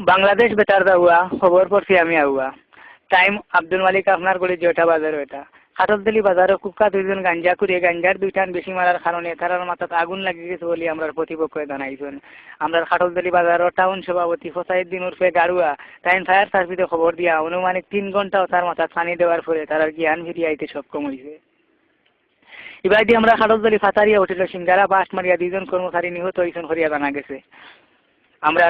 বাংলাদেশ বেতার দাওয়া খবর পড়ছি আমি আউয়া টাইম আব্দুল মালিক আপনার গলি যেটা বাজার ওটা খাটলতলি বাজারে কুকা দুইজন গাঞ্জা করে গাঞ্জার দুইটান বেশি মারার কারণে তারার মাথাত আগুন লাগিয়ে গেছে বলে আমরা প্রতিপক্ষ জানাইছেন। আমরা খাটলতলি বাজারের টাউন সভাপতি হোসাইদ্দিন উর্ফে গাড়ুয়া টাইম ফায়ার সার্ভিসে খবর দিয়া অনুমানিক 3 ঘন্টাও তার মাথা পানি দেওয়ার ফলে তার জ্ঞান ফিরিয়ে আইতে সক্ষম হয়েছে। এবার দিয়ে আমরা খাটলতলি ফাতারিয়া উঠিল সিঙ্গারা বাস্ট মারিয়া 2 জন কর্মচারী নিহত হয়েছেন হরিয়া জানা গেছে। আমরা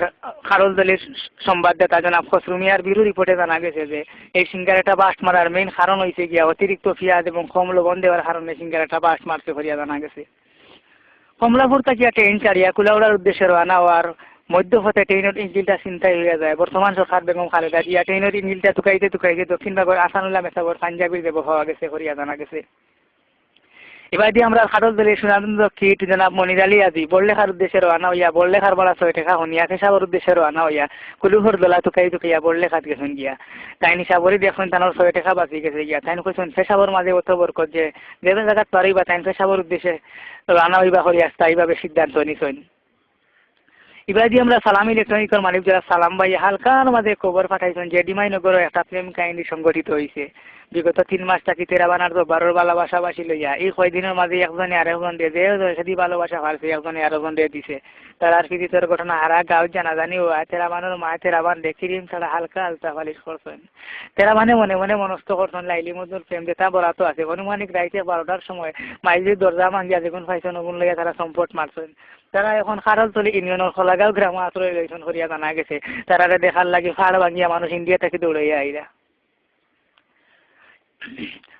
খারলদলের সংবাদদাতা জনাব খসরু মিয়ার ব্যুরো রিপোর্টে জানা গেছে যে এই সিঙ্গারাটা বাস্ট মারার মেইন কারণ হয়েছে গিয়া অতিরিক্ত পেঁয়াজ এবং কম লবণ দেওয়ার কারণে সিঙ্গারাটা বাস্ট মারতে হরিয়া জানা গেছে। কমলাপুর থেকে ট্রেন চালিয়া কুলাউড়ার উদ্দেশ্যে রওনা হওয়ার মধ্যপথে ট্রেনের ইঞ্জিনটা ছিনতাই হয়ে যায়। বর্তমান সরকার বেগম খালেদা জিয়া ট্রেনের ইঞ্জিনটা টুকাইতে দক্ষিণবাগের আসানুল্লাহ মেসাবর পাঞ্জাবির দেব হওয়া গেছে হরিয়া জানা গেছে। এবার দিয়ে আমরা খাটলতলি সুনানন্দ কিট জনাব মনির আলী আজি বড়লেখার উদ্দেশ্যে রওনা হইয়া বড়লেখার বড়া 6 টাকা হনিয়া খেসাবর উদ্দেশ্যে রওনা হইয়া কুলুহর দোলা টুকাইয়া বড়লেখাত গেছেন গিয়া তাই নিশাবরি দেখুন তানোর 6 টাকা বাকি গেছে গিয়া তাই কইছেন পেশাবর মাঝে অত বরকত যে জায়গাত পারিবা তাই পেশাবর উদ্দেশ্যে রওনা হইবা হরিয়া স্থায়ীভাবে সিদ্ধান্ত নিছেন। এবার দিয়ে আমরা সালাম ইলেকট্রনিকের মালিক যারা সালাম ভাই হালকার মাঝে খবর পাঠাইছেন যে ডিমাইনগর একটা প্রেম কাহিনী সংগঠিত হয়েছে। বিগত 3 মাস থাকি তেরাবানার তো 12 ভালোবাসাবাসী লইয়া এই কয়দিনের মাঝে একজনে আরেকজন দিয়ে যে সেদি ভালোবাসা পারছে একজনে আরেকজন দিয়ে দিছে। তার আর ফিরিতের ঘটনা হারা গাঁও জানা জানি ও তেরাবানোর মা তেরাবান দেখিরিম ছাড়া হালকা আলতা ফালিশ করছেন। তেরাবানে মনে মনে মনস্থ করছেন লাইলি মজুর প্রেম যেটা বরাত আছে অনুমানিক রাইতে 12টার সময় মাইজির দরজা ভাঙ্গিয়া যেগুন পাইছেন ওগুন লইয়া তারা সম্পট মারছেন। তারা এখন খারলতলি ইউনিয়নের খোলাগাঁও গ্রামে আশ্রয় লইছেন হরিয়া জানা গেছে। তারা দেখার লাগে ফাড় ভাঙ্গিয়া মানুষ ইন্ডিয়া থেকে দৌড়াইয়া আইরা।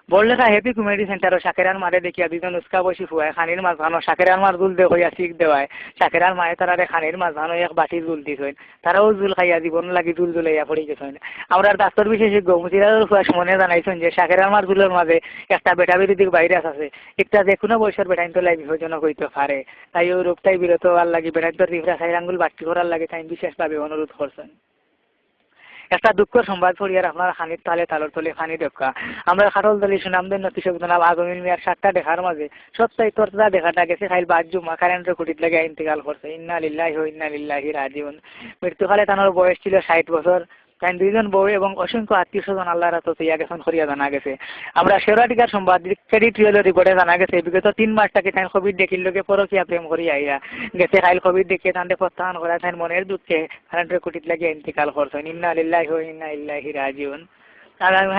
বড়লেখা হ্যাপি কমেডি সেন্টার ও শাকেরার মারে দেখিয়া 2 জন উস্কা বসি ফুয়ায় খানির মাছ ভানো শাকেরার মাছ জুল দে হইয়া শিখ দেওয়ায় শাকেরার মায়ে তারারে খানির মাছ ভানো এক বাটি জুল দিছেন। তারাও জুল খাইয়া জীবন লাগি জুল জুলাইয়া পড়ে গেছেন। আমরা ডাক্তার বিশেষজ্ঞ মুজিরার ফুয়া মনে জানাইছেন যে শাকেরার মাছ জুলের মাঝে একটা বেটা বিরোধী ভাইরাস আছে, একটা যে কোনো বয়সের বেটাইন তো লাই বিপজ্জনক হইতে পারে। তাই ওই রোগটাই বিরত হওয়ার লাগে বেটাইন তো রিফরা খাই আঙ্গুল বাট্টি করার লাগে তাই বিশেষভাবে অনুরোধ করছেন। একটা দুঃখের সংবাদ পড়িয়ার আপনার খানির তালে তালর তলে খানি দেখা আমরা খাটলতলি সুনামদের নতিশক জনাব আজমিল মিয়ার 7টা দেখার মাঝে 77টা দেখাটা গেছে খাইল 5 জুমা কারেন্টের খুঁটিত লাগে ইন্তেকাল করছে। ইন্না লিল্লাহি ওয়া ইন্না ইলাইহি রাজিউন। মৃত্যুকালে তার বয়স ছিল 60 বছর। তাই 2 জন বউ এবং অসংখ্য আত্মীয় স্বজন আল্লাহর রাতে ইয়া গেছেন করিয়া জানা গেছে। আমরা শেরাটিকার সংবাদ ক্রেডিট রিয়েলের রিপোর্টে জানা গেছে বিগত 3 মাস থেকে তাই কোভিড দেখিল লোকে পরকিয়া প্রেম করিয়া আইয়া গেছে খাইল কোভিড দেখিয়ে তান্ডে প্রত্যাহার করা তাই মনের দুঃখে কারেন্টের কুটিত লাগিয়ে ইন্তেকাল করছেন। ইন্না লিল্লাহি ওয়া ইন্না ইলাইহি রাজিউন। আর আমি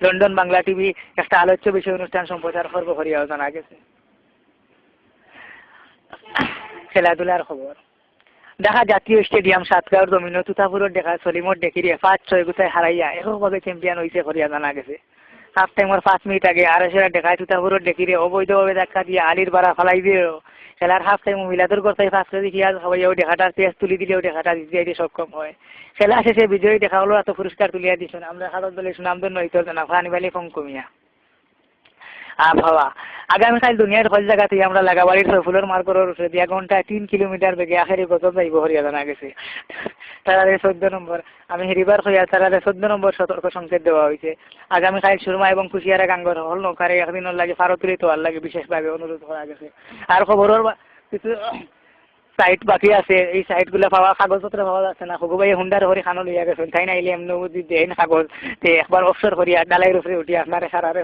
লন্ডন বাংলা টিভি একটা আলোচ্য বিষয় অনুষ্ঠান সম্প্রচার করবো করিয়াও জানা গেছে। খেলাধুলার খবর ঢাকা জাতীয় স্টেডিয়াম সাতগাঁওর জমিন তুতাপুরের দেখা সলিমর দেখিরে 5-6 গুতায় হারাইয়া এককভাবে চ্যাম্পিয়ন হয়েছে করিয়া জানা গেছে। হাফ টাইমের 5 মিনিট আগে আড়াইশোরা দেখায় তুতাপুরের দেখিরে অবৈধভাবে ধাক্কা দিয়ে আলির বাড়া ফেলাই দিয়ে খেলার হাফ টাইম মিলাদুর করতে 5 কেজি পেঁয়াজ খাওয়াইয়াও দেখাটার পেঁয়াজ তুলি দিলেও দেখাটা দিতে সক্ষম হয়। খেলা শেষে বিজয়ী দেখা হলো এত পুরস্কার তুলিয়া দিচ্ছেন আমরা খালদলে সুনামদের নৈত জানা ফানিবালি কমিয়া। আবহাওয়া আগামীকাল দুনিয়ার হল জায়গাতে আমরা লাগাবাড়ির ফুলের মার্কের উপরে 2 ঘন্টায় 3 কিলোমিটার বেগে আখেরি গজব যাইব হরিয়া জানা গেছে। তারারে 14 নম্বর আমি হেরিবার হইয়া তারারে 14 নম্বর সতর্ক সংকেত দেওয়া হয়েছে। আগামীকাল সুরমা এবং কুশিয়ারা গাঙ্গর হল নৌকারে একদিনের লাগে ফারতুলি তোয়ার লাগে বিশেষভাবে অনুরোধ করা গেছে। আর খবরের কিছু সাইট বাকি আছে এই সাইটগুলো পাওয়া কাগজপত্র পাওয়া যাচ্ছে না। হগুবাই হুন্ডার হরি খানো লইয়া গেছেন তাই নাইলে এমনি দেন কাগজ একবার অফসর করিয়া ডালাইয়ের উপরে উঠিয়া আপনার সারারে